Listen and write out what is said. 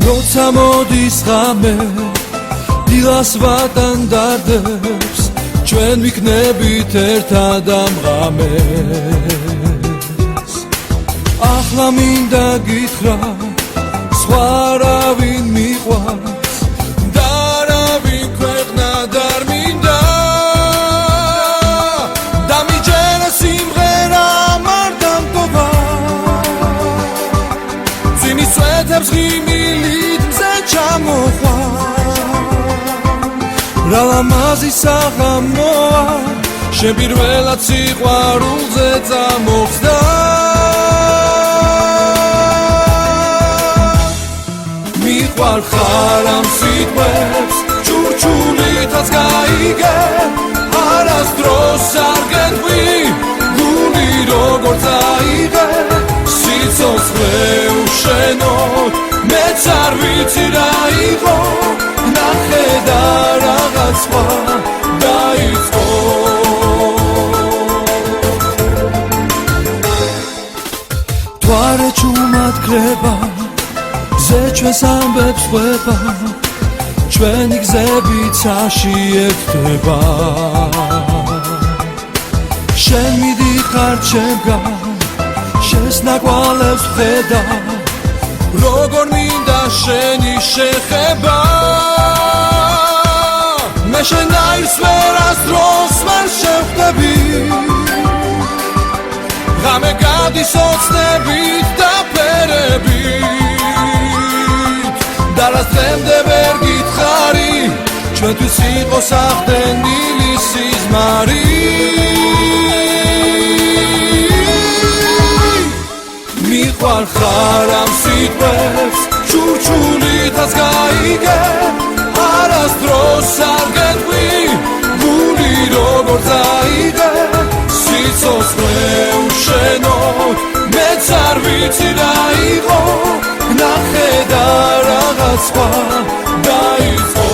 როცა მოდის ღამე დილას ვატანდარდებს ჩვენ ვიქნებით ერთად ამ ღამეს ახლა მინდა გითხრა სხვა არავინ მიყვარს და არავინ ქვეყნად არ მინდა და მიჯერა სიმღერა არ დამტოვა ძინის სვეტებს ღიმილით მზე ჩამოხვა რა ლამაზი საღამოა შენ პირველად სიყვარულზე წამოხსდა მიყვარხარ ამ სიტყვებს ჩურჩულითაც გაიგე არასდროს არ გეტყვი გული როგორც აიღე სიცოცხლე უშენოდ მეც არ ვიცი რა იყო ნახე და რაღაც სხვა დაიწყო თვარე ჩუმად გრება ზე ჩვენს ამბებს ყვება ჩვენი გზებიც აშიებდება შენ მიდიხარ ჩემგან შენს ნაკვალევს ვხედა როგორ მინდა შენი შეხება მე შენაირს ვერასდროს ვერ შევხვდები ღამე გადის ოცნებით და ფერებით და რას დღემდე ვერ გითხარი ჩვენთვის იყო სახდენილი სიზმარი მიყვარხარ ამ სიტყვებს ჩურჩულითაც გაიგე არასდროს არ გეტყვი გული როგორც აიღე სიცოცხლე უშენოდ მეც არ ვიცი რა იყო ნახე და რაღაც სხვა დაიწყო